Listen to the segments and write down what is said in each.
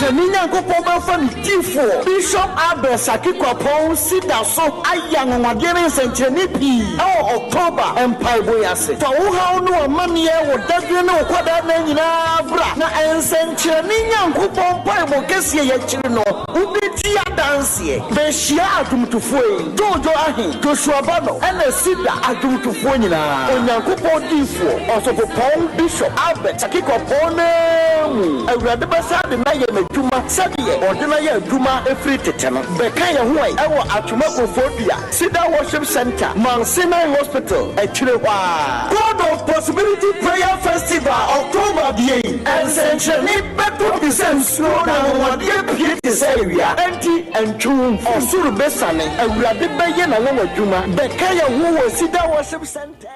Nseninya nkopon fan tifo Bishop Abel Sakikopon Cedar so ayang ngwadere nsenteni pi October empire boyase fa wo ha no amane wo dadwe na okwada na nyina bra na nseninya nkopon paibo kese ye chiri no ubiti adanse be shia atumtufoe jojo ahi Joshua Bano ene Cedar atumtufoe nyina onyankopon tifo osopopon Bishop Abel Sakikopon awurade basa de na ye madwuma sadie ordina ye adwuma efri teteno beka ye ho ai ewo atuma kofodua Cedar Worship Center Mansina Hospital achire hwa God of Possibility Prayer Festival October the 8th and century beto bisenso na wade pie tisawia anti entrum osuru besane awurade beye na wo adwuma beka ye ho Cedar Worship Center.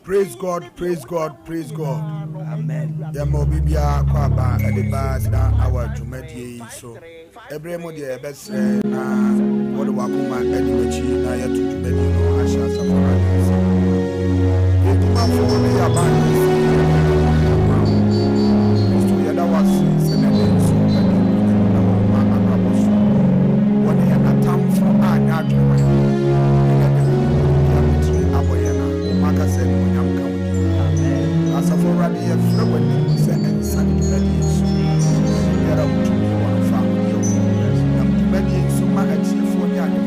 Praise God, praise God, praise God. Amen. Yamo bibia kwaba ediba sida awa jumadi so every mo de best na what wakuma edimechi na ya jumadi no asha safara. Etuma fo ne ya ba. So ya da was senene so na ma akaboso. What ya na tam from anya Already a friend and Sunday so there are one family of many so much for the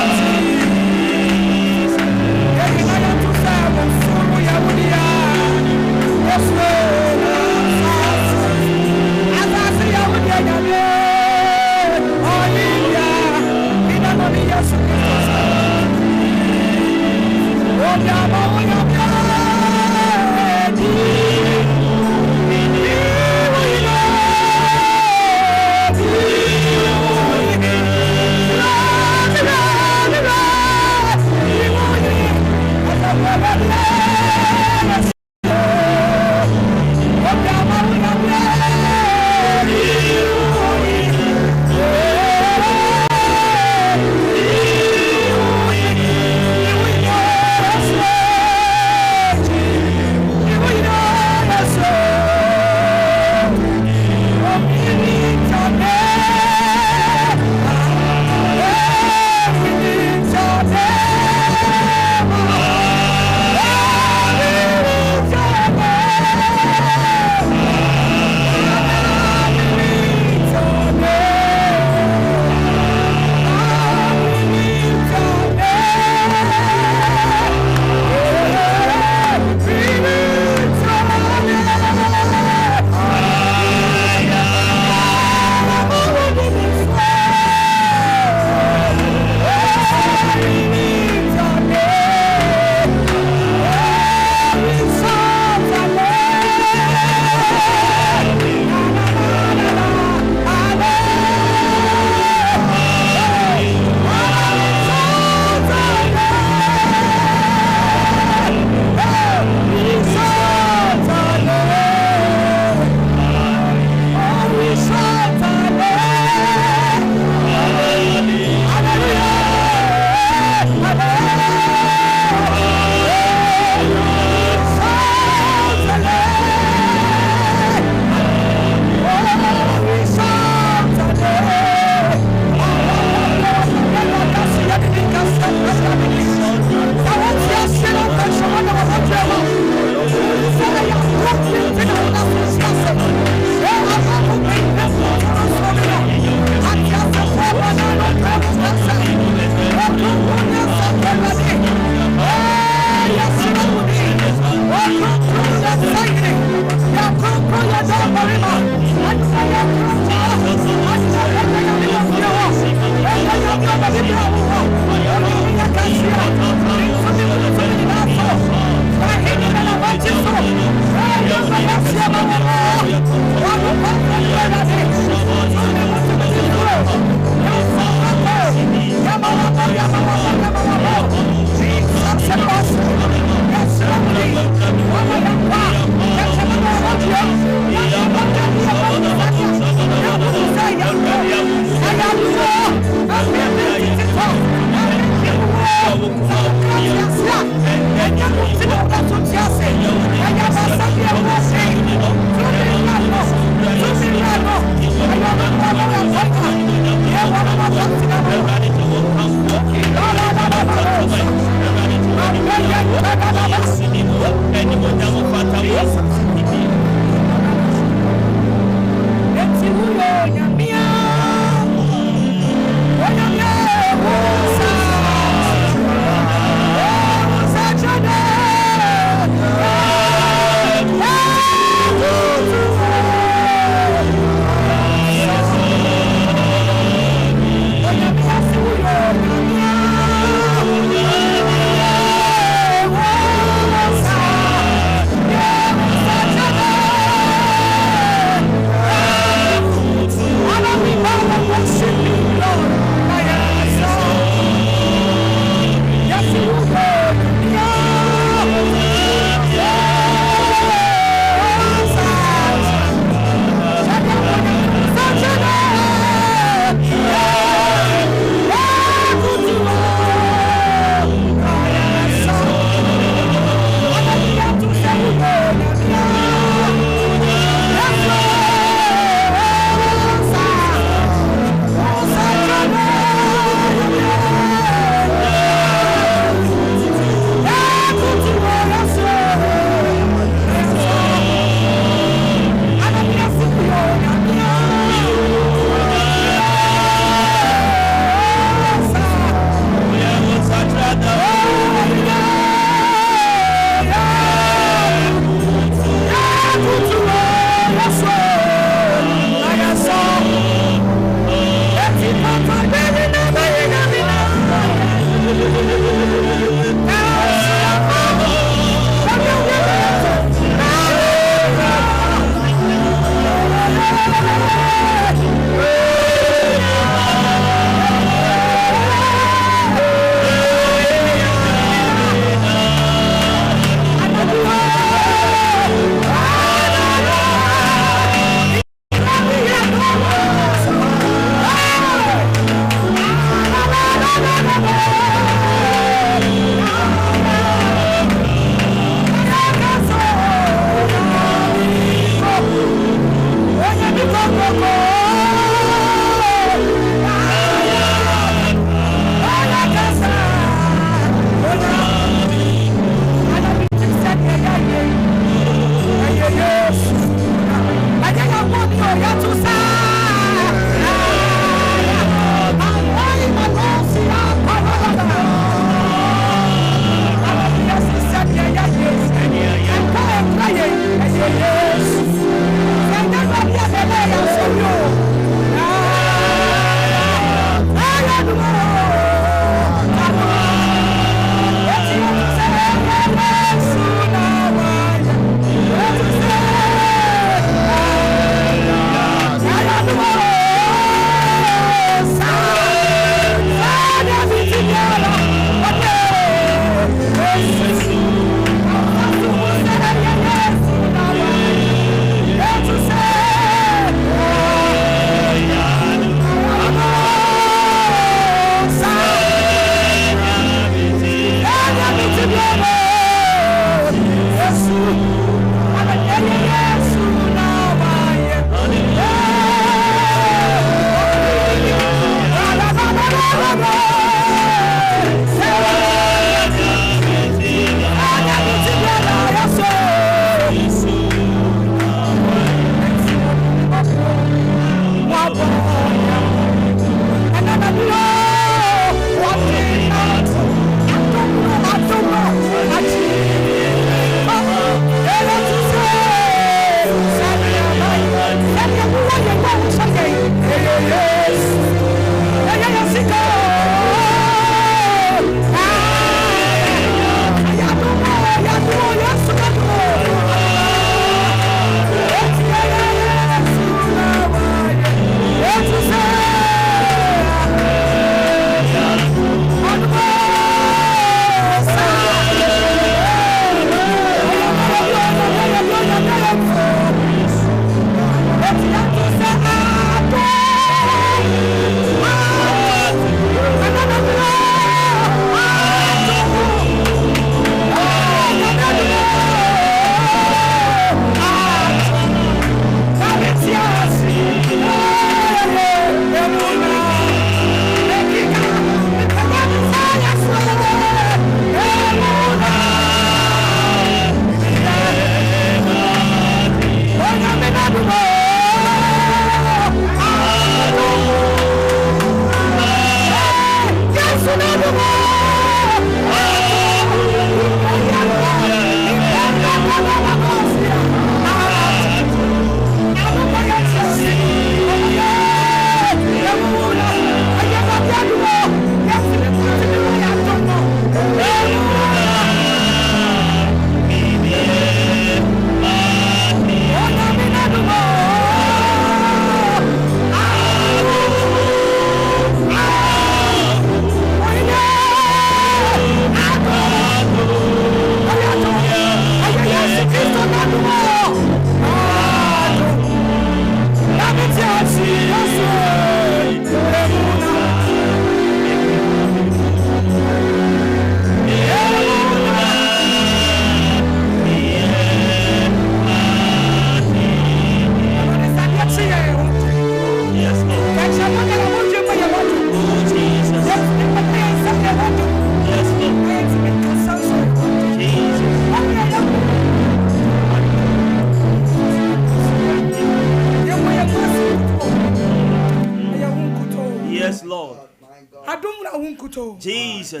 Jesus.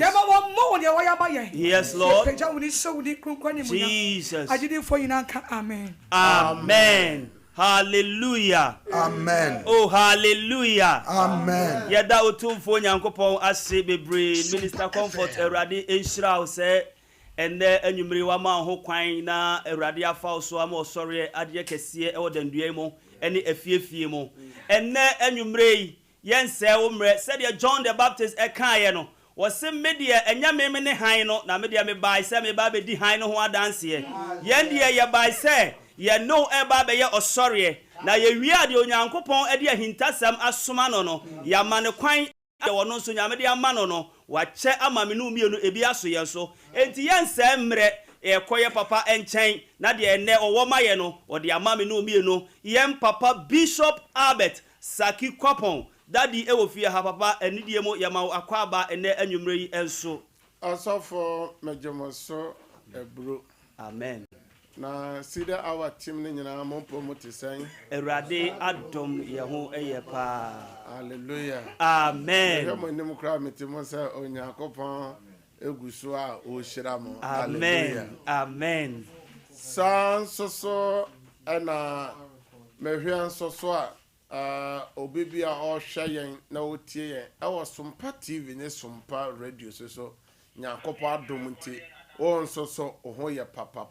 Yes, Lord. Jesus. Amen. Amen. Hallelujah. Amen. Oh, hallelujah. Amen. Yada otumfo nyankopon ase bebre minister comfort Erade enhyira say ene anwumre wa ma ho kwan na Erade afa so ama osore ade kese e wodandua mu ene afiefie mu ene anwumre yense wo mre said John the Baptist e kan ye no wose media enya meme ne han no na media me bai se me ba be di han no ho adanse ye dia ye bai se ye no e ba be ye osore na ye wia de onyankopon e de ahintasam asoma no ya mane kwan de wono so nyame de ama no wache ama me no mienu ebi aso ye so enti yense mre ekoye papa enchen na de ene owo ma ye no o de ama me no mienu yem papa Bishop Albert Saki Kwapon Daddy ewo fie ha papa enidie mo yama akwaba ene anwumre yi enso asofo mejemoso ebro amen na Cedar our team ni nyina mo promote sen Erade adom ye ho eye pa hallelujah amen ye mo nim kra metimo se Onyankopon eguso a o hira mo amen amen san so na mehwan so obibia o hwayen na otie yen e wo Sompa TV ne Sompa radio so Nyankopon adom nti on so ho ye papa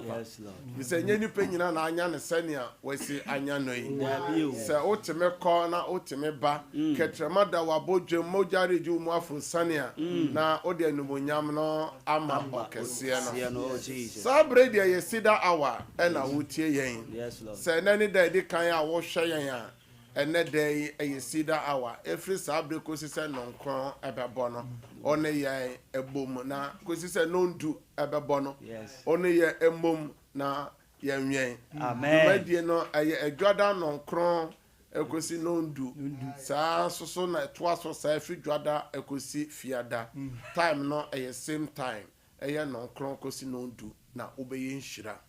yes lord bisa nyeni penyina na anya ne sania wasi anya no yi se otime ko na otime ba ketrema da wabodwe mojare ju mu afro sania na ode anumonyam no ama okese no sabre dia ye Cedar hour e na wotie yen yes lord se nani da di kan a wo hwe yen a ene day ye Cedar hour every sabre ko sise nonkron ebebo no one ye ebom na ko sise nondu ebebo no one ye emom na ye nwen amen madie no ye adwada nonkron ekosi nondu sa so na to aso sa fi dwada ekosi fiada time no ye same time ye nonkron kosi nondu na obeye nhira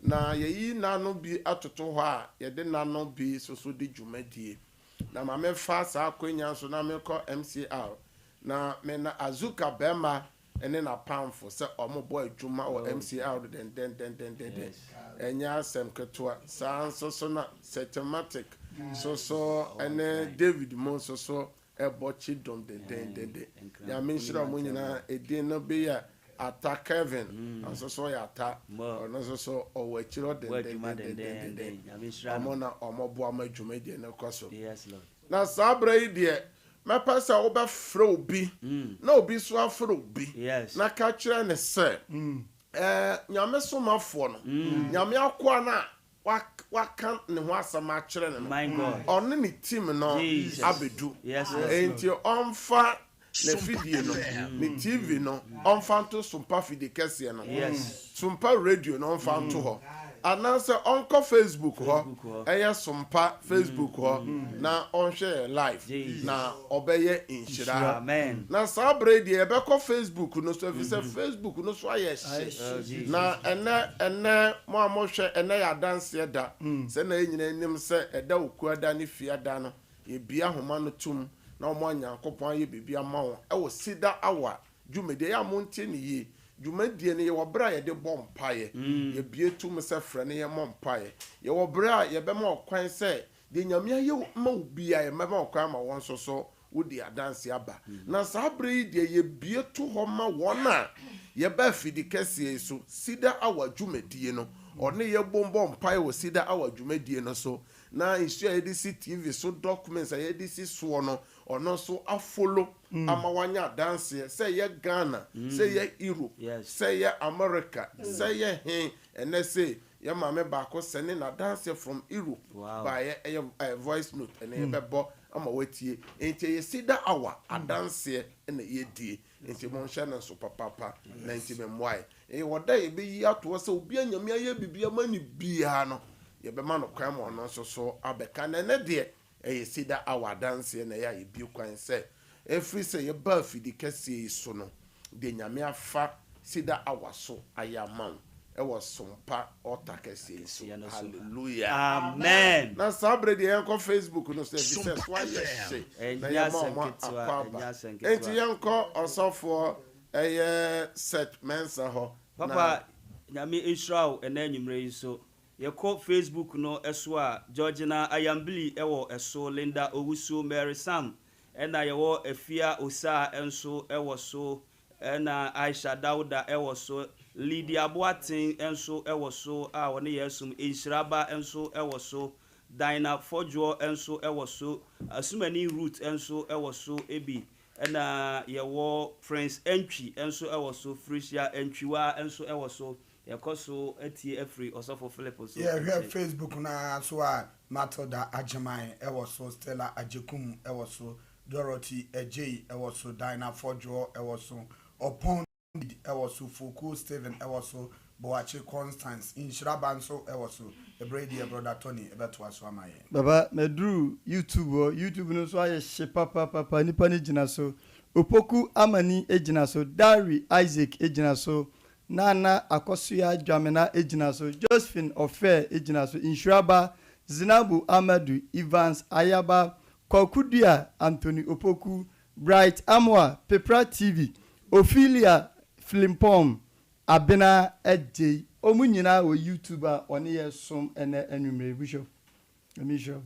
na yeyi nano bi atoto ho a ye de nano bi so di dwumadie na ma me fa sa akwanya so na me ko MCR na me na azuka bema ene na pamfo se omobo adwuma o MCR den enya asem ketwa sa so na systematic so ene David mo so ebochi dom de ya menshira mo nyina edin no be ya ata Kevin so ya ata ono so owachiro de amona omobo amadwuma de ne koso yes Lord na sabra ide me pasa wo be frɛ obi na obi so afrɛ obi na ka kyerɛ ne sɛ nyame somafo no nyame akoa na waka ne ho asama kyerɛ ne my God ɔne ne team no abedu enti ɔmfa na fidie no ne TV no ɔmfa nto Sompa fidie kɛseɛ no Sompa radio no ɔmfa nto hɔ ananse onko Facebook ho eye Sompa Facebook ho na onhwe live na obeye inshira amen na sabre die ebeko Facebook no so fi Facebook no so aye hye na ene mo amohwe ene ya dance da se na enyina nim se eda okuada ne fiada no ye bia homa no tum na omo anyankopon aye bibia ma wo e wo Cedar awa dwumede ya monte ne yi dwumadie ne ye wobra ye de bompaye ye bietu me se frɛ ne ye mompaye ye wobra ye be ma okwan se de nyame aye ma obia ye meba okwan ma won so wodi adanse aba na sabre yi de ye bietu ho ma wona ye ba fidi kɛseɛ so Cedar awa dwumadie no ɔne ye bompaye wo Cedar awa dwumadie no so na issue ye de TV so documents ye de si so no ono so afolo amawanya dance say ye Ghana say ye Europe say ye America say ye hen and say ye mame baako send na dance from Europe by a voice note and ye bebo ama wetie enti ye Cedar awa adanse na ye die enti mon hye na so papa na enti memwai e woda ye be yi ato se obi anyame aye bibia mani bia no ye be ma no kwan mo no so abeka na ne de eye Cedar awa dance na ya ebi kwan se every say ye ba fidi kɛseɛ so no de nyame afa Cedar awa so ayama e was Sompa ota kɛseɛ so hallelujah amen na sabre de yanko Facebook no say business why yes na ya mama akwa enti yanko osofo eye set mensa ho papa nyame Israel ena anyumre yi so yɛkɔ Facebook no ɛso a Georgina Ayambili ɛwɔ ɛso Linda Owusu Mary Sam ɛna yɛwɔ Afia Osa ɛnso ɛwɔ so ɛna Aisha Dauda ɛwɔ so Lydia Boatin ɛnso ɛwɔ so a wɔne yɛsum Inshiraba ɛnso ɛwɔ so Dina Fojo ɛnso ɛwɔ so Asumani Root ɛnso ɛwɔ so ebi ɛna yɛwɔ Prince Entry ɛnso ɛwɔ so Frisia Entrywa ɛnso ɛwɔ so yakoso etie every osofo Philip so yeah we have Facebook na so a Matilda Ajamai e was so Stella Ajekum e was so Dorothy Ej e was so Dina Fojo e was so Opon e was so Fuku Steven e was so Boache Constance in Shrabanso e was so the Brady brother Tony e beto aso amaye baba medru YouTube no so aye she papa nipa ni gina so Opoku Amani ejina so Dari Isaac ejina so Nana Akosuya Jamena ejina so Josephine Ofe ejina so Inshiraba Zinabu Amadu Evans Ayaba Kokudia Anthony Opoku Bright Amwa Pepra TV Ophelia Flimpom Abena Ej Omunyina o YouTuber oni yesom ene enumere bishop emisho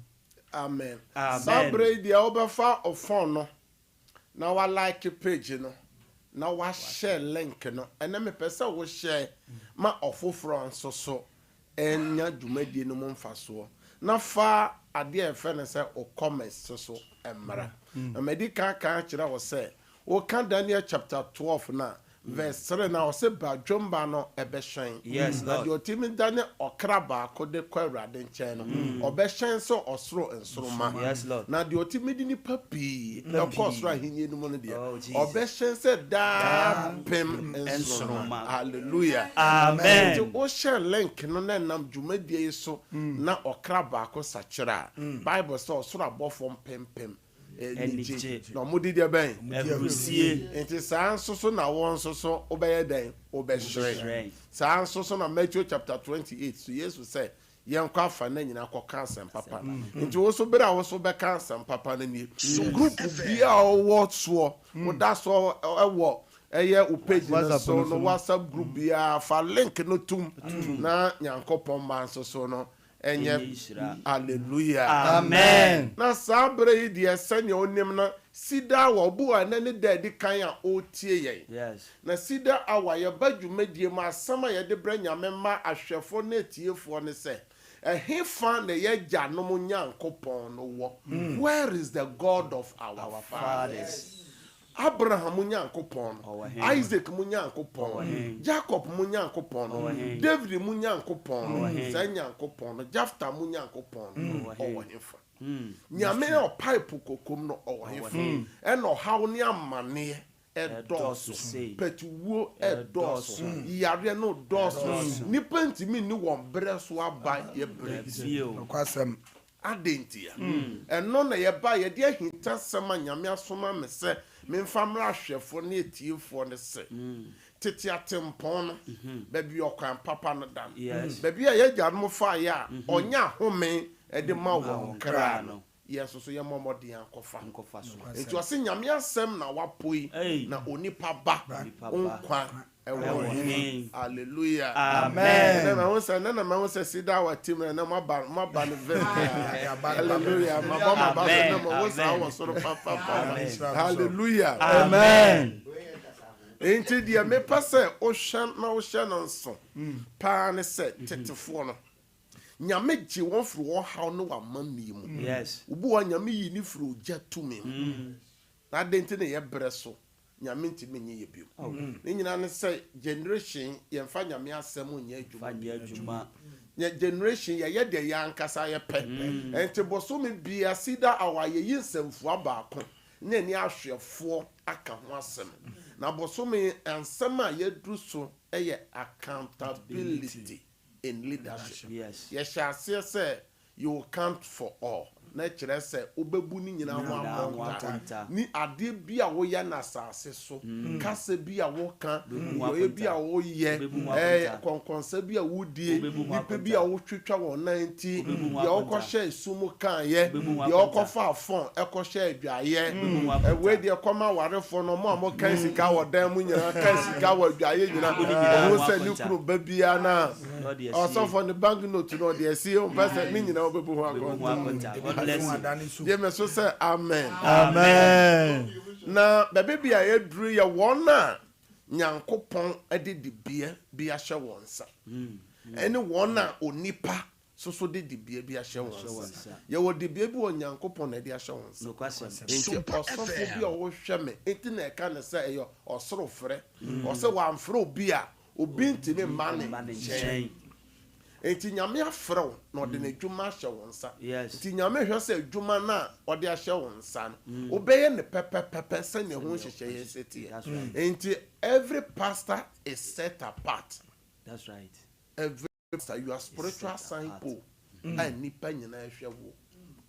amen sabre dia obefa ofon no na wa like page no na wa share link no ene me pese wo share ma ofofro nso so enya dwumadie no mfaso na fa ade efe ne se o commerce so emra na medical kan kire wo se o kan Daniel chapter 12 na verse 3 na o se ba dwomba no ebe hyen yes na de otimi Daniel okra ba ko de kwa urade nchen no obe hyen so osoro ensoroma yes Lord na de otimi di ni papi na kosoro ahenye no no de obe hyen se da pem ensoroma hallelujah amen to o share link no na nam dwumadie so na okra ba ko sachira bible so osoro abofo pempem no mudi dia ben ebusie enti sanso so na won so obeye den obehre sanso so na Matthew chapter 28 so Jesus say yenkwa fa na nyina kwa cancer papa enti wo so bere wo so be cancer papa na ni group bia wo so wo da so ewo eye o page na so no WhatsApp group bia fa link no tum na nyankopon man so no enye hallelujah amen na sabre yi de sene onim na sida wo bu anane dadi kan a otie yen yes na sida awa ye badwumadie ma asama ye de bra nyame ma ahwefo na etiefo ne se he fan na ye gyanom nyankopon no wo where is the God of our fathers Abraham munyankopon Isaac munyankopon Jacob munyankopon David munyankopon sanyankopon Jafta munyankopon owohefa nyame o pipe kokom no owohefa eno hawo ne amane edoso petuwo edoso yare no doso nipa ntimi ni won bre so aba ye bre kwasem adentia eno na ye ba ye de ahinta sema nyame asoma me se memfa mra hwefo ne etiefo ne se tete atempon no baby okwan papa no dan baby a ye gyanom fa ya onya home e de ma wo kra no yeso so ye momodi ankofa so enti o se nyame asem na wapoi na onipa ba onkwa hallelujah amen na ma won say Cedar wa team na ma ba no very hallelujah ma ba na ma won say wa soro papa hallelujah amen enti dia me pase o hwan na o hwan no nso pa ne se tetefo no nyame gye won fro wo haw no wa mammi mu yes ubu wa nyame yi ni fro gya tumi na denti ne ye bre so nyame ntimi nye ye bio ne nyina ne say generation ye mfa nyame asem nya adwuma nya generation ye de ya ankasa ye pe enti boso me bia Cedar awa ye yinsemfu abaako ne ni ahwefo aka ho asem na boso me ansem a ye dru so eye accountability in leadership ye shall say you count for all na kire se obebu ni nyina ho amonta ni ade bi a wo ya na asase so kase bi a wo kan yo bi a wo ye konkonsa bi a wo die nipa bi a wo twetwa won 90 ye wo ko hye sumu kan ye ye wo ko fa afon e ko hye adwaye we de koma warefo no mo kan sika wo dan mu nyina kan sika wo adwaye nyina wo se ni kuro ba bia na also for the bank note no de see o person ni nyina obebu ho akonta Ye me so say amen amen na baby a edru ye won na nyankopon adedibie bi ahye wonsa ene won na onipa so de dibie bi ahye wonsa ye wo dibie bi won nyankopon na de ahye wonsa enti osofo bi a wo hwe me enti na eka ne say eyo osoro frɛ o se wan frɛ obi a obi ntimi mane chen enti nyame afrɛw na ɔde n'adwuma ahyɛ wo nsa enti nyame hwɛ sɛ adwuma na ɔde ahyɛ wo nsa no obɛyɛ ne pɛpɛpɛpɛ sɛ ne ho hyehyɛ yɛ sɛtie enti every pastor is set apart. That's right. Every pastor, you are spiritual signpost and nipa nyina hwɛ wo.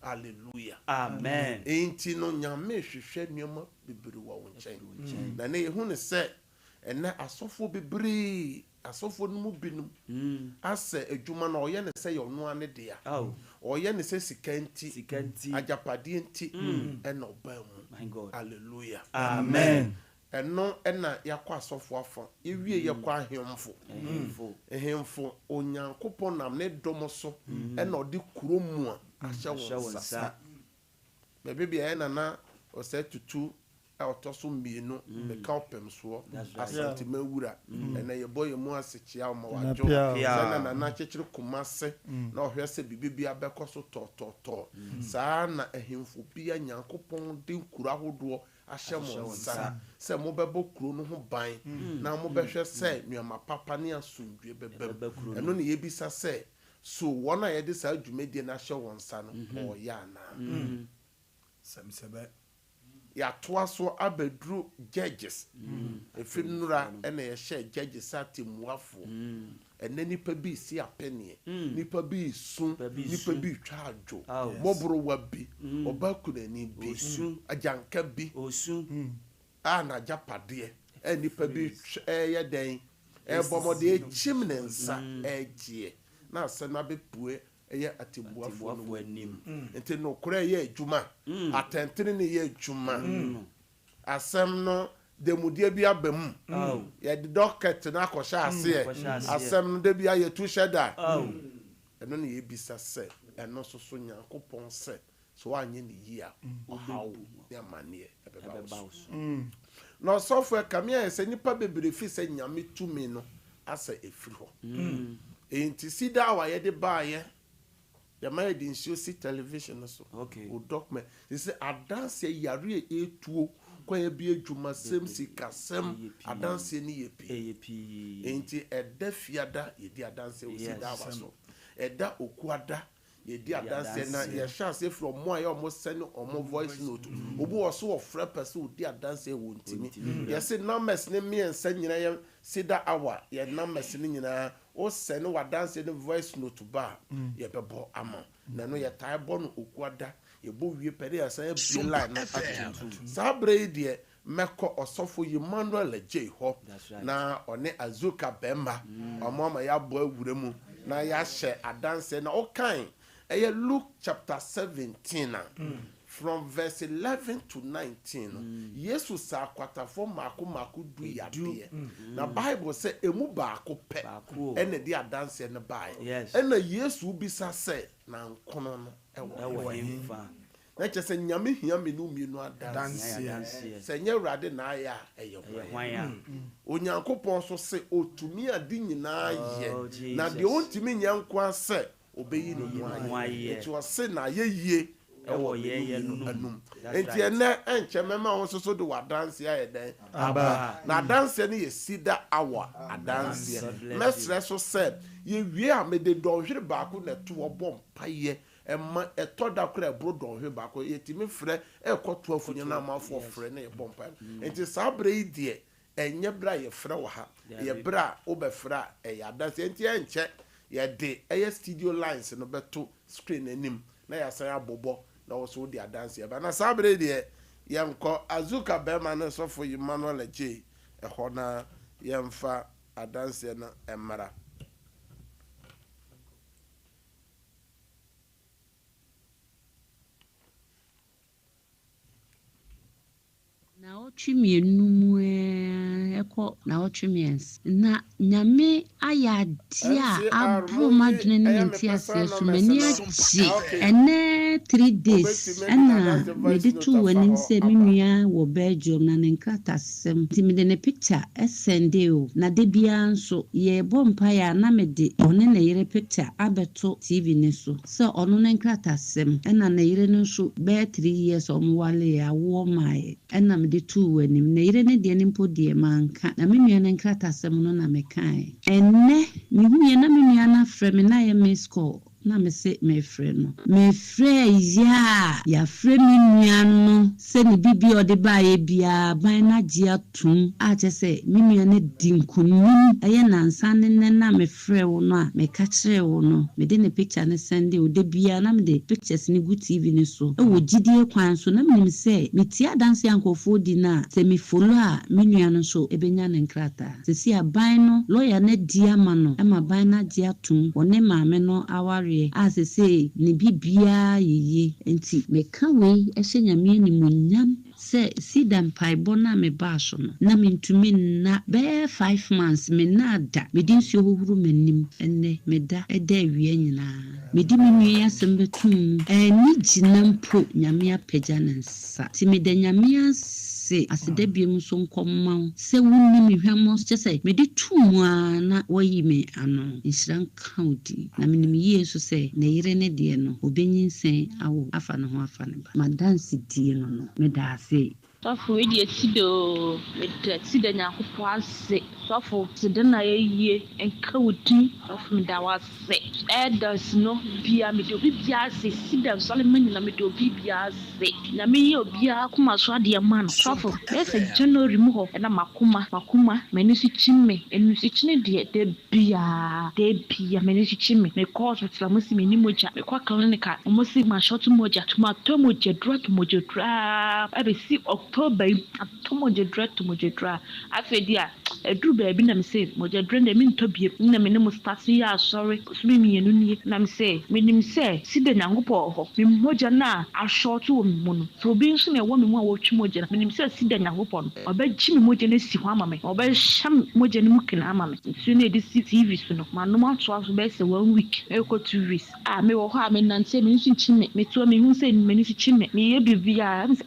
Hallelujah. Amen. Enti no nyame hwehwɛ nneɛma bebree wɔ wo nkyɛn na ne ehu ne sɛ ɛna asɔfo bebree asofo no mu binum ase adwuma na oye ne se yono ane dia oye ne se sikanti ajapade nti ena oba mu hallelujah amen eno ena yakwa asofo afo ewie yakwa ahemfo onyankopon nam ne dom so ena odi kuromu a ahye wonsa bebe bia ena na o se tutu otoso mienu me ka opem so asante mawura ena ye boy mu asechia o ma wajo na na chechire kumase na ohwe se bibibi abekoso to saa na ehemfo bia nyankopon de nkura hodo ahye mo nsa se mo bebo kuro no ho ban na mo behwe se nuama papa ne asundwe bebem eno ne yebisa se so wona ye de saa dwumedie na ahye wonsa no o ya na samsebe ya toaso abedru judges efinura ena ye share judges atimuafo ena nipa bi si apenie nipa bi sun nipa bi twa adwo mobro wa bi obaku nani bi ajanka bi ana japade nipa bi ye den bomode chimnensa egie na asema bepue eye atibuafo anim enti no kore ye adwuma atentene ne ye adwuma asem no demudie bi abam ye de docket na akosha ase asem no de bi aye tu Cedar ɛno na yɛbisa sɛ ɛno so so Nyankopɔn sɛ so wanyɛ ne yi a ɔhaw ne amanneɛ ɛbɛba wo so na ɔsɔfo ɛkamea yɛ sɛ nnipa bebree fi sɛ Nyame tumi no asɛ ɛfiri hɔ enti Cedar a yɛde baayɛ yɛma yɛde nsuo si television no so o document sɛ adanseɛ yare ɛtuo kwaya bi adwumasɛm sikasɛm adanseɛ ne yɛ pii enti ɛda fiada yɛdi adanseɛ wɔ Cedar awa so ɛda okuada yɛdi adanseɛ na yɛhyɛ ase firi ɔmo a yɛ ɔmo sɛne ɔmo voice note obi wɔ so wɔfrɛ pɛ sɛ ɔdi adanseɛ wɔ ntimi yɛse numbers ne mmiɛnsa nyinaa yɛ Cedar awa yɛ numbers ne nyinaa o sɛne wadanseɛ ne voice note ba yɛbɛbɔ ama na no yɛtae bɔ no okuada yɛbɔ wie pɛde yɛsan abie line no ato saa berɛ yi deɛ mɛkɔ ɔsɔfo Emmanuel agye hɔ na ɔne Azuka bɛmba ɔmo ama yɛabɔ awura mu na yɛahyɛ adanseɛ na ɔkan ɛyɛ Luke chapter 17 from verse 11 to 19 Yesu sa akwatafo mako du yadeɛ na Bible sɛ emu baako pɛ ɛna de adanseɛ no bae ɛna Yesu bisa sɛ na nkono no ɛwɔ hemfa na kyɛ sɛ Nyame hia me no mienu adanseɛ sɛ nyɛ Awurade na ayɛ a ɛyɛ hwan Onyankopɔn so sɛ otumi ade nyinaa yɛ na deɛ ontumi nyɛ nko sɛ obeyi no mu ayɛ ɛti ɔse na yɛyie ɛwɔ yɛyɛ no anum enti ɛnɛ ɛnkyɛ mɛma wo so de wadanseɛ ayɛ dɛn aba na adanseɛ no yɛ Cedar awa adanseɛ mɛsrɛ so sɛ yɛwie a mede dɔnhwere baako na ɛto wɔbɔ mpayɛ ɛma ɛtɔ da kora ɛboro dɔnhwere baako yɛtumi frɛ ɛkɔto afunya no amafoɔ frɛ na yɛbɔ mpayɛ enti saa berɛ yi deɛ ɛnyɛ berɛ a yɛfrɛ wɔ ha yɛ berɛ a wobɛfrɛ a ɛyɛ adanseɛ enti ɛnkyɛ yɛde ɛyɛ studio lines no bɛto screen anim na yɛasan abobɔ na wɔso wode adanseɛ ba na saa berɛ deɛ yɛnkɔ Azuka bɛma no sɔfo Emmanuel agye ɛhɔ na yɛmfa adanseɛ no ɛmmara na otwi mienu mu ekọ na otwi miens na Nyame ayade a abo madwene ne ntiase so mani achi ene 3 days na me de to wani se menua wo Belgium na ne nkratasem ti me de ne picture sende o na de bia nso ye bompa ya na me de one na yere picture abeto TV ne so ono ne nkratasem na na yere no so be 3 years omwale ya wo mai na me de to wani na yere ne de ne mpo de manka na menua ne nkratasem no na me kan enne me hu na menua na frɛ me na ye miss call na me se me frɛ no me frɛ ya frɛ me nua no se ne bibi ode bae bia ban na gye atum a kyɛ sɛ me nua ne dinkunim ɛyɛ nansa ne na me frɛ wo no a me ka kyerɛ wo no me de ne picture ne send o de bia na me de pictures ne gu TV ne so e wo gidie kwan so na me sɛ me tia dance yankofo di na sɛ me follow a me nua no so ebenya ne nkrata se si aban no lawyer na di ama no e ma ban na gye atum one maame no aware as I say ni bibia yeye enti me ka we ehye Nyame ni munyam se Cedar mpaibo na me ba so no na me ntumi na be 5 months me na da me din si hohuru manim enne me da eda awie nyina me di me nua asem betum ni gina mpo Nyame apagya nansa ti me da Nyame se aseda biem so nkomma se wonni me hwamo se se me di tumu na wayi me ano nshran county na me nim yie so se na yire ne de no obenyinsen awo afa ne ho afa ne ba madansi die no me da se Sofo we die tido me da tido Nyankopɔ ase sofo tido na yeye enka wudin sofo me da wase elders no bia me do bia ase Cedar Solomon na me do bia ase na me ye obia kuma so ade ma no sofo ese January mu ho na makuma mani si chimme enu si chine de bia mani si chimme me call so tla musi me ni moja me kwa clinical musi ma short moja tomato moja drug moja ebe si October atomojedra afedia edru baby na me say mojedra na me ntobie na me ne mo start ya sorry so me mienu nie na me say menim say sida nyangopo ho me moja na ashort wo mu no so obi nso na wo me mu a wo twi moja na menim say sida nyangopo no obaji me moja na si ho ama me obaham moja ne mu kina ama me so na edi TV so no manom ato aso be say 1 week e ko 2 weeks me wo ho a me nante me nso chime me to me hu say me nso chime me ye bibia me say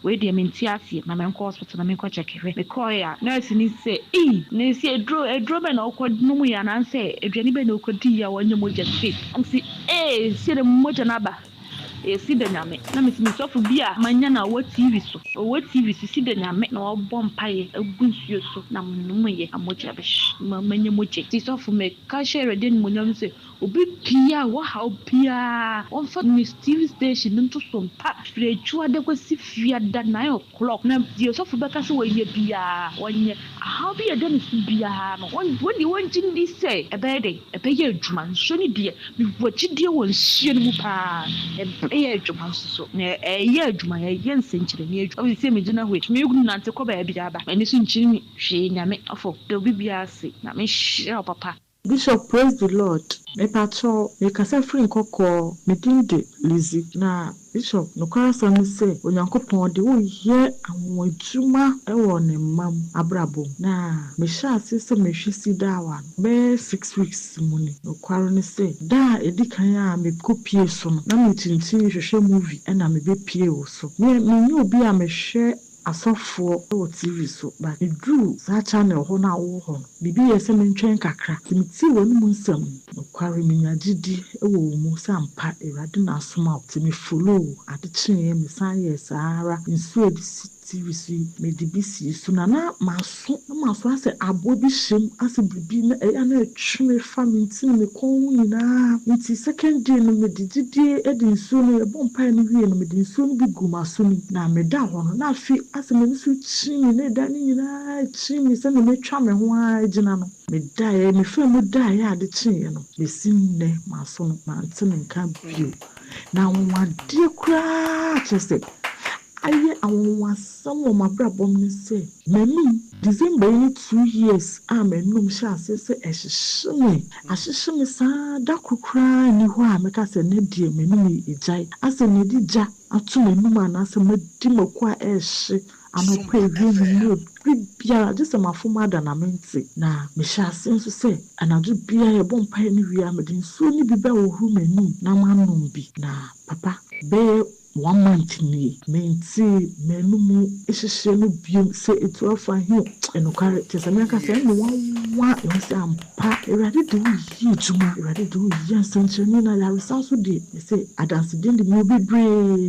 we dey mentiasie na me nko hospital na me nko check me call ya nurse ni say na say edro be na okwadum mu ya na say eduani be na okwadi ya wonye moja say am say say the moja na ba si de nyame na me sofo bia manya na wo TV so si de nyame na obom paye agunsuo so na munum ye amoja be manya moje ti sofo me ka share de mu nyam se obi pia wa ha pia on fa ni TV station nto Sompa frechu ade kwasi fiada 9 o'clock na di sofo be ka se wo ye bia wonye ha bia de ni bia no won jindi se ebe ye adwuma nso ni de mi wogide won hie mu pa adwuma so na adwuma ye nsenkyere ni adwuma o se me gina hwe me gu nante ko ba bia ba ani so nkyiri mi hwe nyame afo de obi bia se na me hye papa. Bishop, praise the Lord. Me pacho, me kasa free nkoko, me dinde Lizzie. Na Bishop, no kwasa ni se, onyankopon de wo ye awon adwuma e wo ne mam abrabo. Na me sha se me hwe Cedar one. Be 6 weeks muni. No kwaro ni se, da edi kan a me kopie so no. Na me tintin hwehwe movie e na me be pie wo so. Me nyi obi a me hwe asofo o TV so ba edru sa channel ho na wo ho bibi yese me ntwen kakra timiti wonu mu nsam no kware me nyagidi e wo mu sampa erade na asoma timi follow ade chin me san yes ara nsu edi TV si me di bisi so na maso ase abo bi shem ase bibi na e na etwe family tin me kon nyina nti second day no me digidi edi nsu no e bompa ni wie no me di nsu no bi gumaso ni na me da ho no na fi ase me nsu chi mi ne da ni nyina chi mi se me twa me ho a gina no me da ye me fa mu da ye ade chi no me sinne maso no ma ntene nka bio na wa de kra chese aye awon some my brabom ni say menu December 2 years menum sha se ahyehyeme sa da kokra ni ho a meka se ne die menum ejai ase ne di ja atu menum ana se medi makwa ehye anokwa ewie no bia just ma foma da na mente na me sha se nso se anadu bia ye bompa ni wi amedin so ni bi ba wo hu menum na manum bi na papa be 1 month ni menti menumu ehyehyɛ no biom se etu afa hi enokare tesame aka se no wa se ampa erade de yi juma erade de yi ansankyerɛ na ya resanso de se adanse de me bebre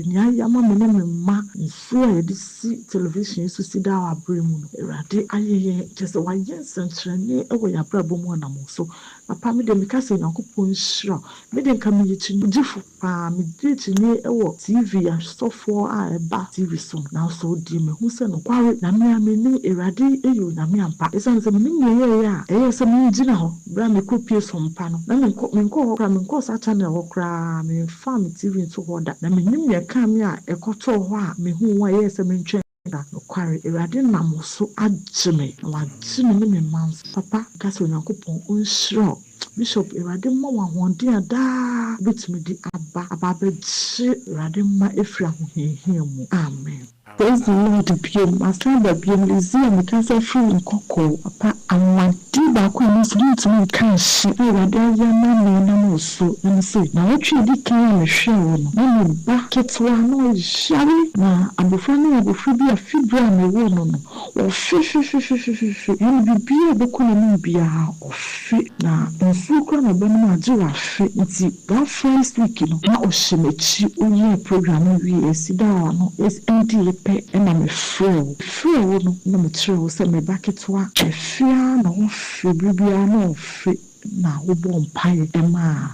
ni ayama me ne ma nso a yɛde si television so si da wa bremu no erade ayeye tese wa yɛ ansankyerɛ ne ɛwɔ ya brabo mu na mo so papa me de me ka se Nyankopɔn hyira me de nka me yichi gifo pa me de chi ne ɛwɔ TV ya sofo a eba TV so na so di me hu se no kware na me ameni erade eyo na me ampa esan se me nye ya eyo se me gina ho bra me kopie Sompa no na me nko sa channel ho kra me fa me TV nso ho da na me nim ye ka me a ekoto ho a me hu wa ye se me ntwe na kware erade na mo so agime na wagime ne me man papa ka se Onyankopɔn onhyira Bishop erade ma wa honden ada betumi di aba beji erade ma efira ho hehia mu amen. Praise the Lord, Biom. Master Biom Lizzie, me cancer free in Coco. Papa, and my dear Baku is going to me cash. I read a young man and also, and say, now what you did can I show? No, back at one, shabby. Now, I'm the friend of the free a few gram a woman. Or fish, and be a book on be a fit. Now, and so can a banana do a fit. That first week, you know, now Shimechi, only a program we Cedar, no, is empty. And I'm a friend no me true say me back it wa efia na wo fe bibia na wo fe na wo bom pai ema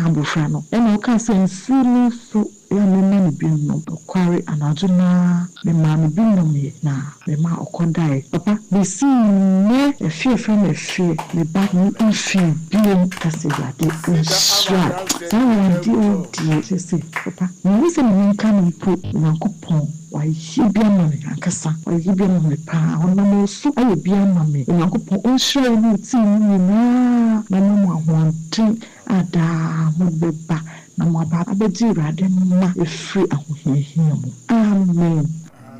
abofra no ena o ka se nsu so ya mema ni bi no kware anadwo na me ma me bi no me na me ma okodai papa me si ne efie from efie me ba ni mfi bi kase yade nsra so di se papa me se me nka no po Nyankopɔn wayi bia ma me akasa wayi bia ma me pa ona mo so ayi bia ma me Nyankopɔn onhira no ti ni na mo ahonten ada mo beba na mo aba abedi urade ma efiri ahohihia mo amen.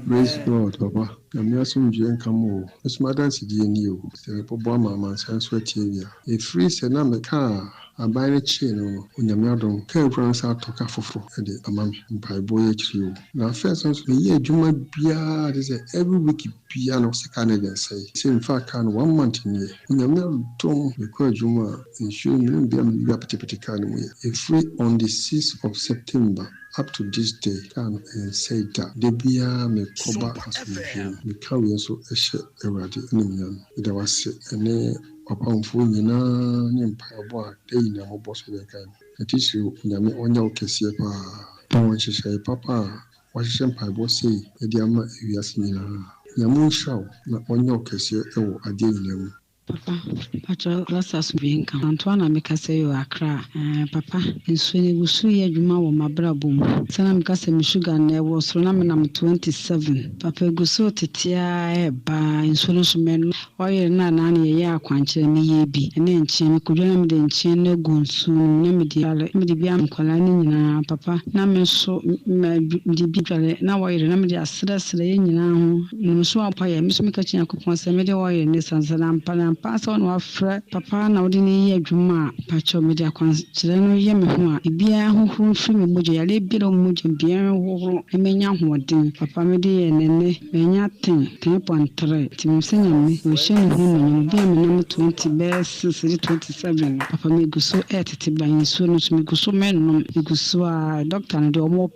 Praise God, Papa. I'm asking you and come over. It's my dance again. You, the Obama man, sans sweating. A free senama car, a buy a chain on your madam, can France out to Cafofo, and the amount by boy you. Now, first, me, Juma Bia, is every week piano Canadian say. Say, in fact, can 1 month in here. When your mail don't require Juma, ensure me be a petty can a free on the 6th of September. Up to this day, can say that the beer may cover as we me carry so a share already in it was any upon phone in a empire day in a boss of the kind. It is you, Yami on your case, Papa, say, Papa, what empire boss say, a diama, Yasmina, Yamun show, not on your case, oh, a day in Papa, Pacho, Rossas being Antoine, make us say you are cry. Papa, and Sweeney will see a juma or my brabum. Sanam Cassam sugar and there was Ronam 27. Papa Gusso Titia by insurance men, or you're not nanny a year quancher me be, and then chin could you then chin no goon soon, Namidiam Colani, Papa, Namen so the now I remember the Astra now, no swap pie, Miss Mikachi coupon, some media oil in this and Salam. Pass on what Papa na ordinary adwuma pacho media consider no ye me ho a bia ho free me moje ya le bia mo moje bia ho emenya hoden papa me de enene menya 10.3 tim senya me o hye ne ho no bia me na 20 best 27 papa me guso etete ban so no so me guso men no me guso a doctor no de omo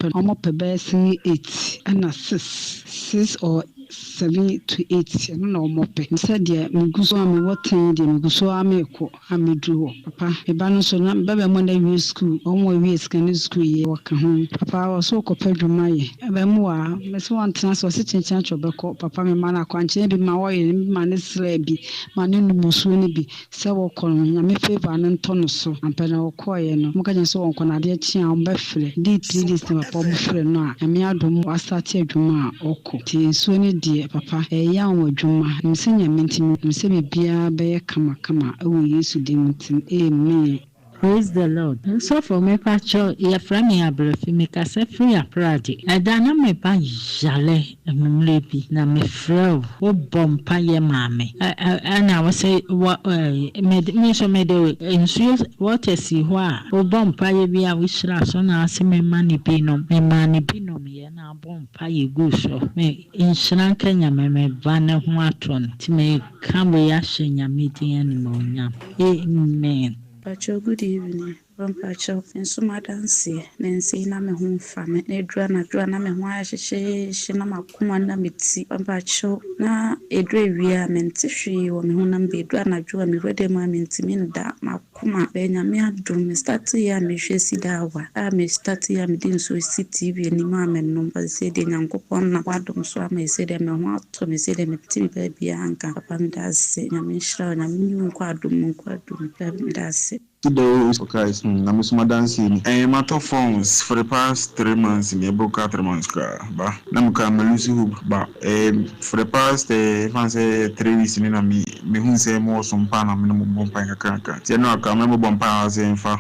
pe best 8 and 6 or 7 to 8 no more pay said dear me guso am what thing de me guso am ko am dru papa e ba no so na baba mo na wi school o mo wi scan school ye waka ho papa o so ko padwuma ye e ba mu a me so wan tena so se chinchan chobeko papa me ma na kwanche bi ma wo ye ma ne sra bi ma ne numu so ni bi se wo ko nya me favor ne nto no so ampa na wo ko ye no mo ka nya so won ko na de chi a ba fre di 3 days na papa mo fre no a me adom wa start adwuma a oko ti so ni die papa ya won adwuma msenya mentimi mse bia be kama ewo Yesu dim tin amen. Praise the Lord. So for me, Pacho, your friend, your brother, make us a free apology. I don't me pa jale, maybe, na me fro, or bomb pa ye mammy. And I was say, what me so made ensures what I see why, or bomb pa ye be a wish last on us, me money pino, me and our bomb pa ye goose, me in Sri Kenya, me banner watron, to me come we ashing your meeting anymore. Amen. Pacho, good evening. Pacho, and so my dance, Nancy, na me home family, Nedra, na me why she na makumana mitsi, Pacho, na Edre via mentishi, or me honam be drana drew me ready my mintiminda, makuma, Benamia drum, me start ya me Cedar, me start ya me din so city, any mamma number said in Uncle Pona, Wadum, so I may say them a what to me say them a TV baby, Anka, Papa does say, Namisha, and I mean you quadrum, that's it. Today, okay, I'm a dancing. I'm out of phones for the past 3 months. Me book 3 months, but I'm coming but for the past, if I say 3 weeks, me who say more Sompa, I'm no bumping a cracker. So now I can remember bumping saying for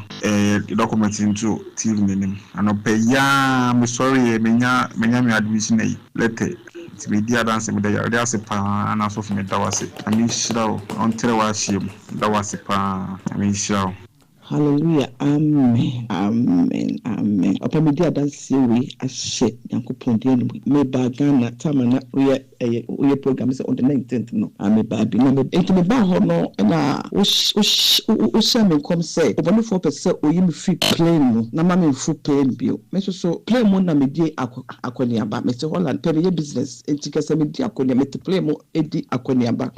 documents into TV name. And I pay I'm sorry, menya admission letter. Me dear dance me there there's a pa and also me that was it. I mean show until I was him. That was a pa. I mean show. Hallelujah. Amen. Amen. Amen. Upon me dear dance we a shit Yankopon dear me bagana tamana we program is on the 19th no. I me baby no me into me ba ho no na o me come say obonu 4% o yi me free plane no na ma me full plane bio. Me so plane mo na me die akoni aba me say Holland pay business entika se me die akoni me plane mo edi akoni aba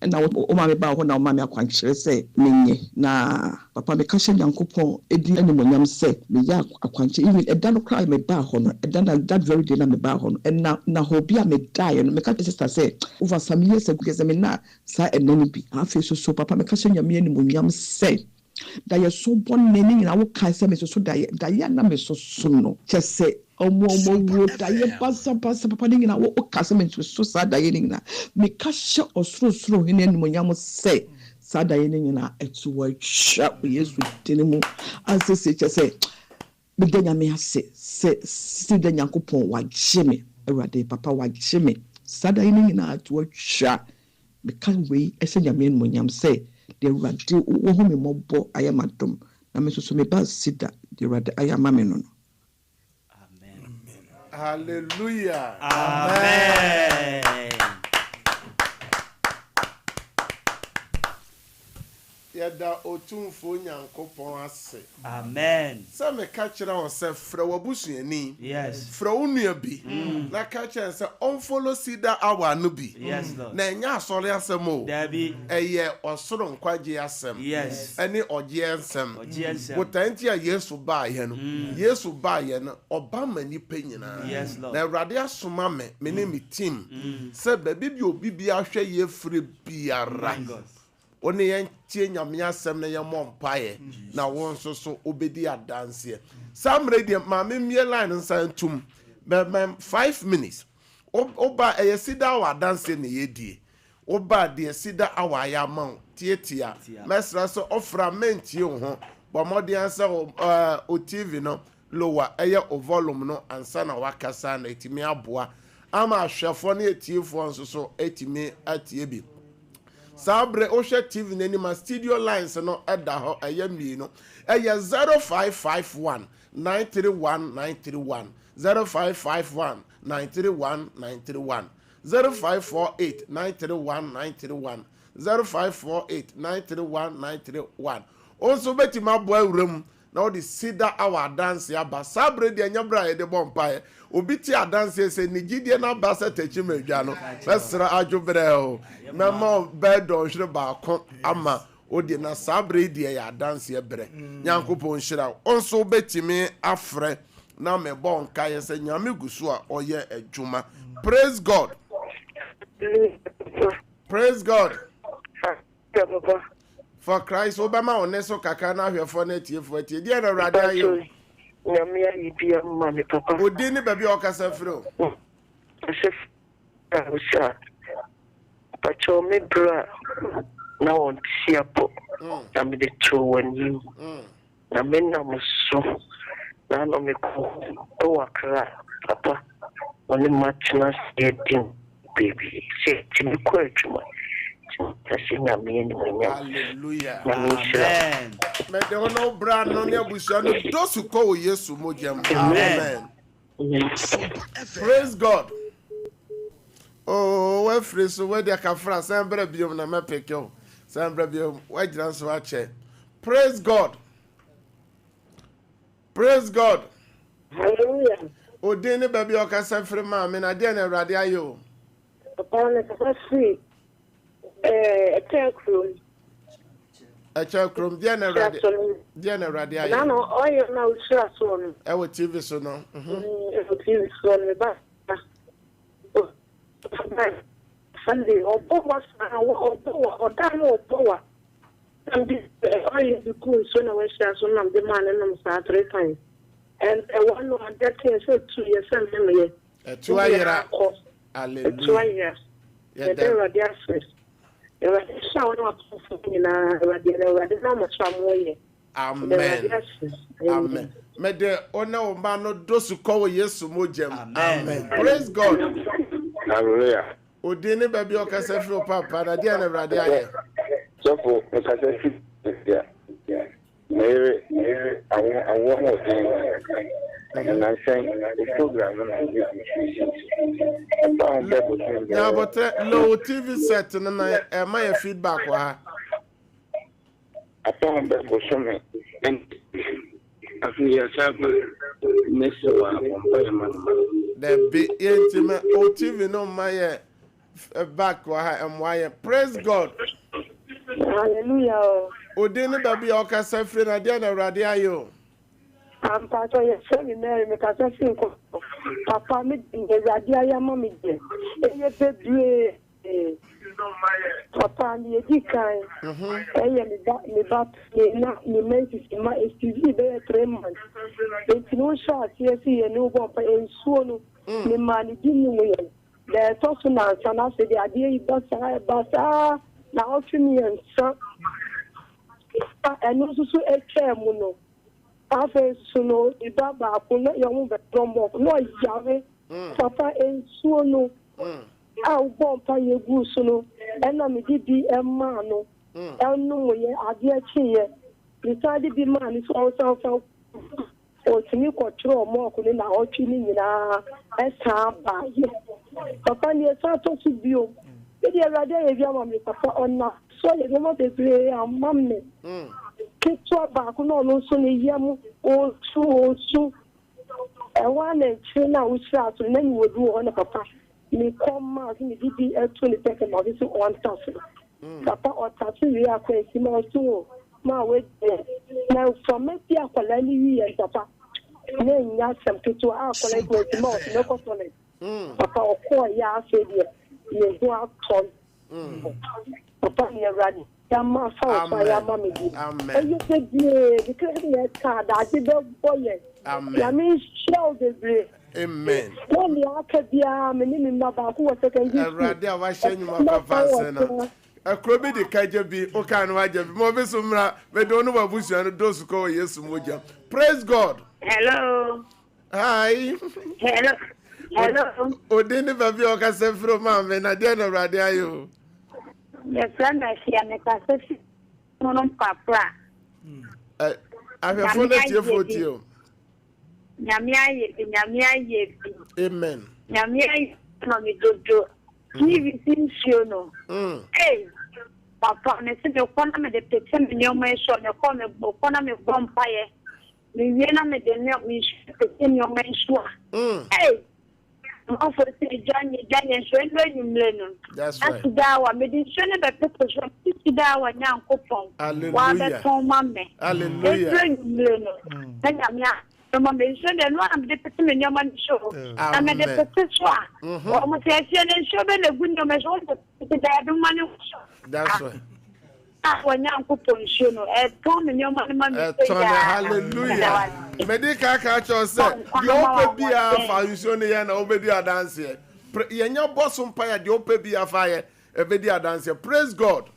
na o ma me ba ho na o ma me akwankyere sɛ menye na papa me ka hye Nyankopɔn edi animonyam sɛ me ya akwankyere even ɛda no kra me ba ho no ɛda na that very day na me ba ho no na hobi a me die no me ka sister sɛ over some years ago sɛ me na sa ɛnani bi afi so papa me ka hye Nyame animonyam sɛ da ye so bon ne nyina wo kan sɛ me so da ye na me so no kyɛ sɛ omo wo da ye pasa papa ne nyina wo ka sɛ me so sa da ye nyina me ka hye osoro ne animonyam sɛ sa da ye nyina etu wa hwa Yesu dinimu asese kyɛ sɛ me da Nyame ase sɛ da Nyankopɔn wa gye me Awurade papa wa gye me sa da ye nyina etu wa hwa me ka we ɛsɛ Nyame animonyam sɛ the radio wo ho me mobbo ayamadom na me so me ba Cedar the radio ayamame no. Amen. Hallelujah. Amen. Yada otumfo Nyankopɔn ase. Amen. Sɛ me ka kyerɛ wo sɛ frɛ wabusuani. Yes. Frɛ wo nua bi. Na ka kyerɛ sɛ unfollow Cedar hour no bi. Yes, Lord. Na nya asɔre asɛm o. Dabi. Ɛyɛ ɔsoro nkwagye asɛm. Yes. Ɛne ɔgye nsɛm. Ɔgye nsɛm. Botanti a Yesu baayɛ no. Yesu baayɛ no ɔba ma nipa nyinaa. Yes, Lord. Na Awurade asoma me ne me team. Sɛ baabi bi obi bi ahwɛ ye free biara. One yen tie Nyame asɛm na yɛmmɔ mpaeɛ na wo nso so obedi adanseɛ. Sam radio ma me mie line nsa ntum. 5 minutes. Oba ɛyɛ Cedar wa adanseɛ ne yɛdie. Oba de Cedar awa ya ma tietia. Mesra so ofra mentie wo ho. Bo modern sɛ o TV no lower ɛyɛ o volume no ansa na wakasa na etimi aboa. Ama ahwɛfo ne etiefo nso so etimi atie bi. Sabre Osha TV n'anima studio lines no ɛda hɔ ɛyɛ mmienu ɛyɛ 0551 931 931 0551 931 931 0548 931 931 0548 931 931 also beti maboa wuram na odi Cedar our dance aba sabre de anyabra ye de bompae obi ti adanse se ni gidie na ba se tachi madwa no besra adwobre o memo bed on hwere ba ko ama odi na sabre de ya adanse bre nyankopon hira onso betimi afre na me bon kae se nyame gusu a oye adwuma. Praise God. Praise God. For Christ, Obama on Neso Kakana, your phone at you for tea. Dear Radia, you. Yamia, you be a mammy, papa. Who didn't baby or Casafro? I was shot. But your me bra now on Siapo. I'm the true one you. I mean, I'm so. Now, no, me go a cry, papa. Only much not getting, baby. Say, to me, quite much. Hallelujah. Amen. Me de no bra no ne abusia no dosu ko Yesu mojam. Amen. Praise God. Oh, we free so we dey kafra sembra biom na me pekyo. Sembra biom we giran so ache. Praise God. Praise God. Hallelujah. Odin baby o ka sefre ma me na de na Awurade ayo. Papa ne ka free. A check room, dear Awurade ayo. Na no oil na usra so no. E wo TV so no. TV so no ba. Sunday obo and this oil the cool so na we share so na the man na sa 3 times. And one no that thing so 2 years and me. 2 years. Hallelujah. 2 years. Yeah, they were there first. Amen. Amen. May the honor of man not those who call Yesu mojam. Amen. Praise God. Hallelujah. Odini baby o kase fro papa na dia na Awurade aye. So for kase fi yeah. Mere awo and I sang the program yeah, but low TV set and my feedback wa I found that for some and I feel yourself next one the be intimate TV no my back why praise God. Hallelujah. Odin baby okasa free na dia na Awurade ayo. I'm part of your family, Mary, because I think Papa made the Radia Mammy. Papa, and the Edikai, me back, me mentis in my STV there 3 months. It's no shot, yes, and no one, and so me money didn't win. There's also now, and I said the idea was I now to me and son, and also a chair, mono. After Suno, the Baba, young Brombo, no Yahweh, Papa, and Suno. I'll bump a Gusuno, and I'm a DBM and no, I dear cheer. Decided the man is also or to me control more than our chilling in our by Papa, yes, I talk to you. Maybe I rather have your mammy, Papa, or not. So you don't want to play our mammy. Kitwa back no so ne yam o su e wan na chi na wo sha so na ni wodu ho na papa ni come out ni bibi e to ni peke ma so on task papa o task wi akwa si ma so ma we na from me ti akwala ni wi papa na nya sam kitwa akwala ko si ma no ko so ne papa o ko ya afi de ye do akon papa ni ready Yama Sompa Yama Midi. And you said, because you card, I did not boy. Yami shell the break. Amen. When the Arcadia, meaning Maba, who was second year. Radia was showing you my papa. A crobby the Kajabi, Okan Wajabi, Movisumra, we don't know what Bush and those who call yes, Moja. Praise God. Hello. Hi. Hello. Hello. Odin Baby Oka from Mam, and I didn't know Radia. Yes, I'm a Siamaka, Papa. I have a phone at your foot. Yamia, amen. Yamia, no, me do. He seems you know. Hey, Papa, I said, you can't make the picture in your mention, you can't make bonfire. We will make the milk we should in your mention. Hey. Offer to Johnny and Lennon. That's right. Dawa, medicine that people from Dawa now coupon. Hallelujah. Hallelujah. Then I'm not. The mention and one of the person in your man show. I'm at the petition. Almost a show the window measure the diamond money. That's right. When young coupon, you know, at Tom and your money. Hallelujah. Medical culture said, the open beer fire, you show me an obedi dance here. Your boss umpire, the open beer fire, a video dance here. Praise God.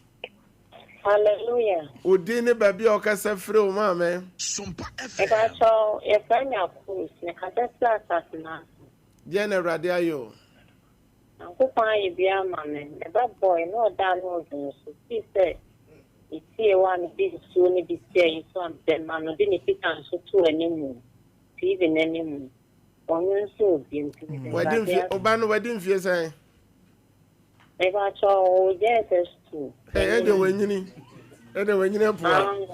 Hallelujah. Udini baby okasa free mama. Sompa FM. So, if I'm your course, the Catasta Sassina. Jenna Radio. Uncle Pine, be a man, a bad boy, no download. He said, it's here one big soon be saying something, man, no didn't fit answer to anymore. Even anymore. One so wedding fear say. If I saw, yes, too. Hey, when you poor.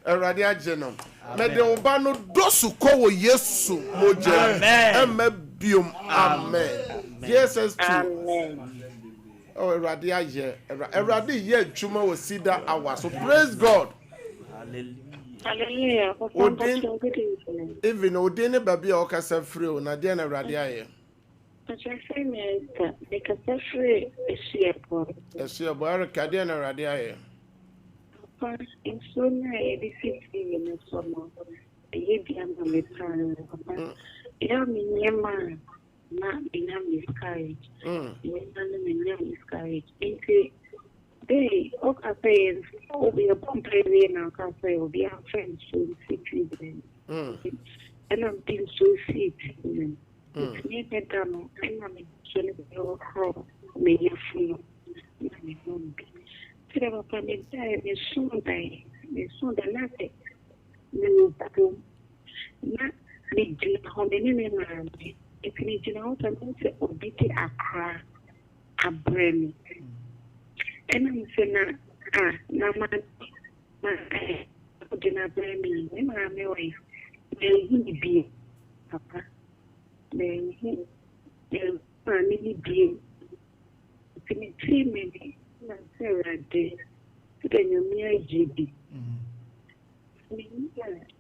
A radia genum. Made the Obano dosu ko yesu moja. Amen. Amen. Yes, too. Amen. Oh, Radia, yeah. Radia, yeah, Chuma was Cedar hour. So praise God. Hallelujah. Even Odin baby okasa free na dia na Radia. I just say me because that's free is here for. Yes, your boy Kadia na Radia. In so many every 15 minutes or more. You be on the time. Yeah, me man. Not in a miscarriage. Miscarriage. They, okay, will be a bomb player now, cafe will be our friends, so sit with them. And I'm being so sick. It's me better, and I'm actually your crow, may you feel. Today, upon the time, it's soon die, it's soon the latte. No, not the deep home anyway. If you need to know, I'm going to obey Accra, a brain. And I'm saying, no, my dinner brain, I'm away. There will be, Papa. There will be Infinity many. Sarah day. Then you may GB.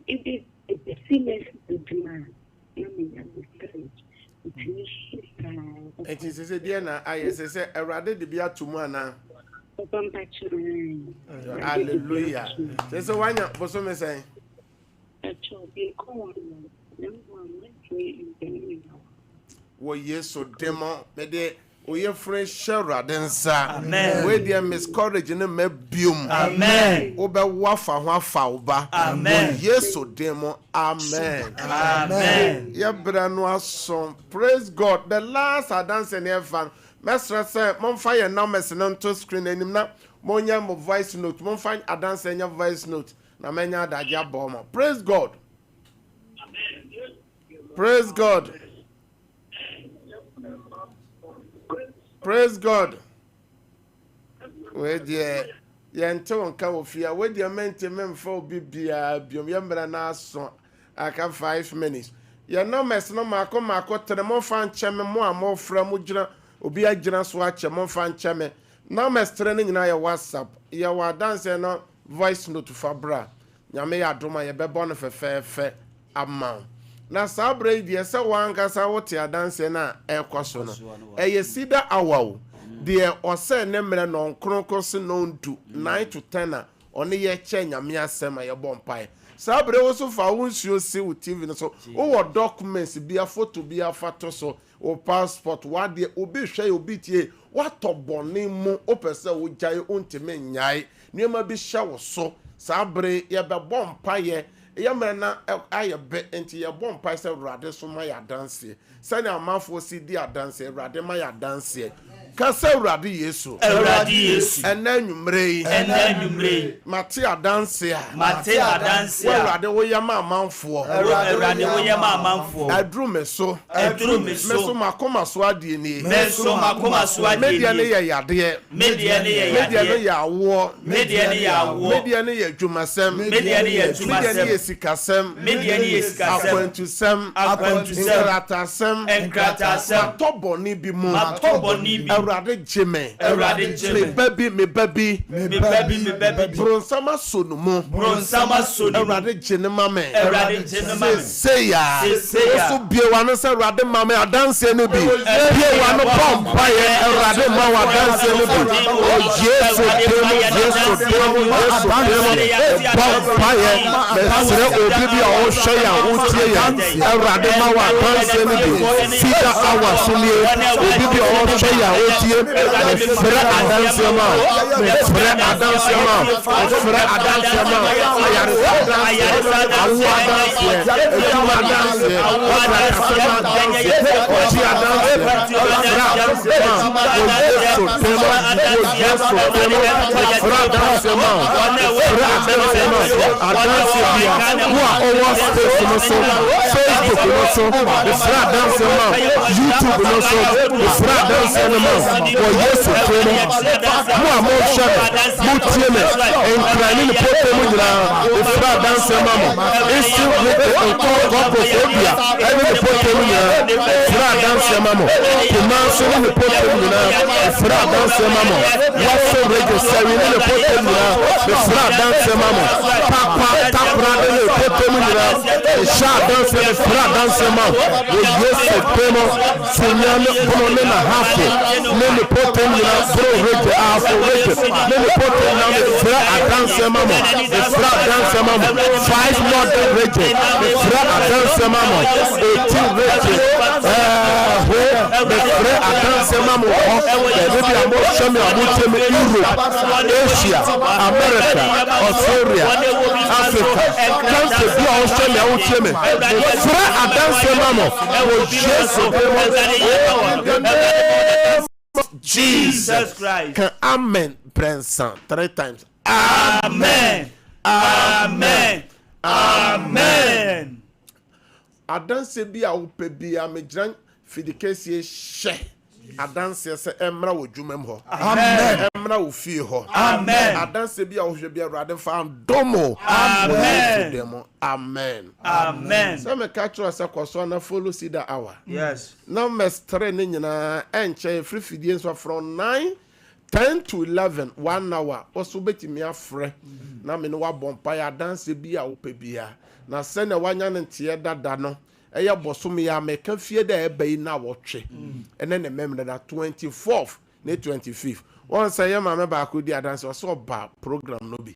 It is a serious demand. It is a Diana, I say, a rather the beer to mana. Hallelujah. There's a wine for some say. Well, yes, so demo, but we are fresh shara densa. Amen. We dear miscourage in a mebium. Amen. Oba wafa uba. Amen. Yes, so demo. Amen. Amen. Ya brano song. Praise God. The last I dance in here fan. Master say, mon fire numbers and on to screen and him now. Monya mo voice note. Mon find a dance in your voice note. Na menya da ya bomber. Praise God. Praise God. Praise God. Where dear, Yanton Kawfia, where dear mente men for Bibia, Bium Yambra Nason, I can 5 minutes. Ya no mess no Marco to the more fan chairman more from Mujra, Ubia Jonas watch a more fan chairman. No mess training in your WhatsApp. Ya were dancing no voice note to Fabra. Yamea Duma, ya bebon of a fair amount. Na sabre die se wanka sa wote adanse na ekoso no eye Cedar awaw de ose ne mre no nkronkos no ndu 9 to 10 na one ye che nyame asem ye bompai sabre wo so fa wonsuo se wo TV no so wo documents bia photo bia fato so o passport wade obi hwe obi tie watobone mu opese wo gyae ontime nyae niema bi hye wo so sabre ye be bompai Yamana aye be enti ye bon pa se rade so ma ya dance sani amafo si di dance rade ma ya dance ka se rade Yesu enanwumre mate dance we rade wo yama amanfo adru meso makoma so ade ni media ne ye yade media ne ya wo media ne ye dwumasem media ne sikasem akwantusem enkratasem toboni bi mu awrade jeme me baby bronsama sonumu awrade jene mame say ya so biewa no say awrade mame adanse no bi biewa no pompa ye awrade ma wa danse no bi o Yesu pompa ye sere obi bi o hwe ya o tie ya awrade ma wa danse no bi Cedar awa sumie obi bi o hwe ya o tie frere adanse ma frere adanse ma ayare awa danse ekuma danse Asia, America, Australia, Africa, Jesus Christ. Amen. Prince 3 times. Amen. Amen. Amen. Adanse bi a upe bi a medran fidikesi she. Adanse se emra wo dwumam ho. Amen. mna wo fie ho amen adanse bia wo hwe bia Awurade fa domo amen amen amen so me catch us akoso na follow Cedar hour yes numbers 3 ne nyina enche free fidie so from 9:10 to 11 1 hour also betimi afre na me no wa bompa ya dance bia wo pebia na se na wanya ne ntie dada no eye bosom ya meka fie da ebe na wotwe ene ne memre da 24th ne 25th won say ye mama ba ko di dance so ba program no bi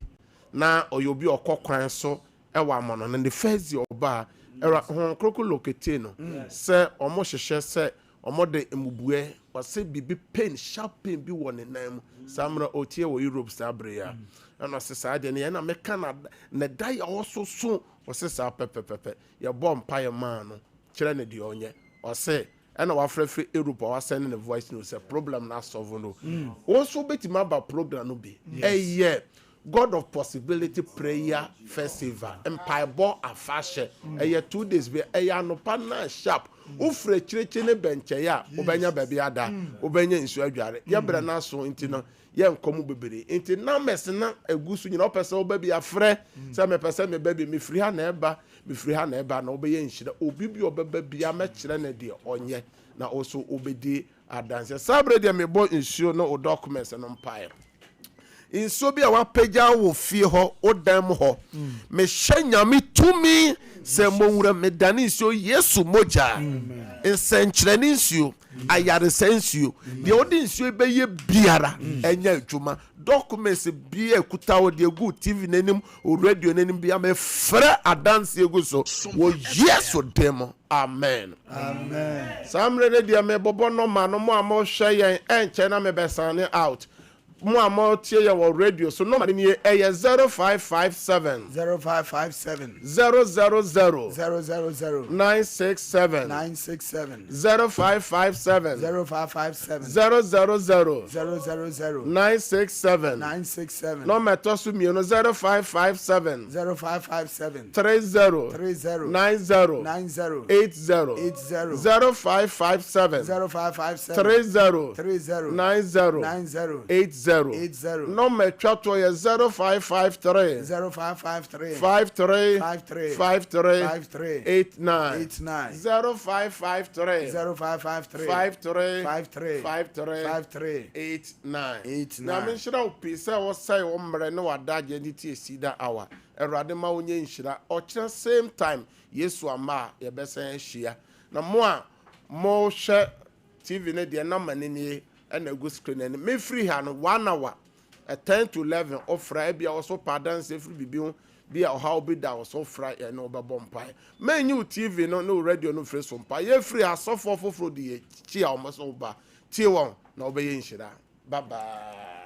na oyobi okokwan so ewa amono na the first year oba era hon kroko lokete no se omo hwehwe se omo de emubue wase bibi pain sharp pain bi won nan mu samra otie wo Europe sabre ya na se sa de na meka na dai also so wase sa pepepepe ya bompa ya man no kire ne de onye wase ena wafrefre Europe wase ne voice no se problem na solve no also betima ba program no bi eye God of Possibility Prayer Festival Empire Bo Afashe eye 2 days be eye anopa na sharp ufre chireche ne benche ya obenya baby ada obenya nsu adware ye bra na so nti no ye nkomu bebere nti na mess na agusu nyina opese obabi afre se me pese me baby me free ha na eba na obeye nhira obibi obeba bia me kire na de onye na also obedi adanse sabre de me bo nsuo no o documents no empire inso bi a wapeja wo fie ho odam ho me hyanyame tumi se monwura me dane nsuo Yesu moja ensenkyerene nsuo ayare sensuo de odi nsuo beye biara enya adwuma documents bi ekuta wo de gu TV nanim o radio nanim bia me frɛ adanse egu so wo Yesu demo amen samre de me bobo no ma no mo amo hwɛ yen enche na me besane out mo amo tie ye wo radio so no ma ni e 0557 000 967 0557 000 967 no meto so mi no 0557 30 90 80 0557 30 90 no me twato ye 0553 53 89 0553 53 89 na me shira opisa wo sai wo mre ne wadaje ni tie Cedar hour Awurade ma wonye nhira o kire same time Yesu ama ye besen hia na mo hwe TV ne de na manini and a good screen and me free hand 1 hour at 10 to 11 of Friday be also pardon safe be a how be that was so Friday and over bompire. Men you TV no radio no free Sompa. Ye free a soft for the chia almost over. T1 no be in shida. Bye bye.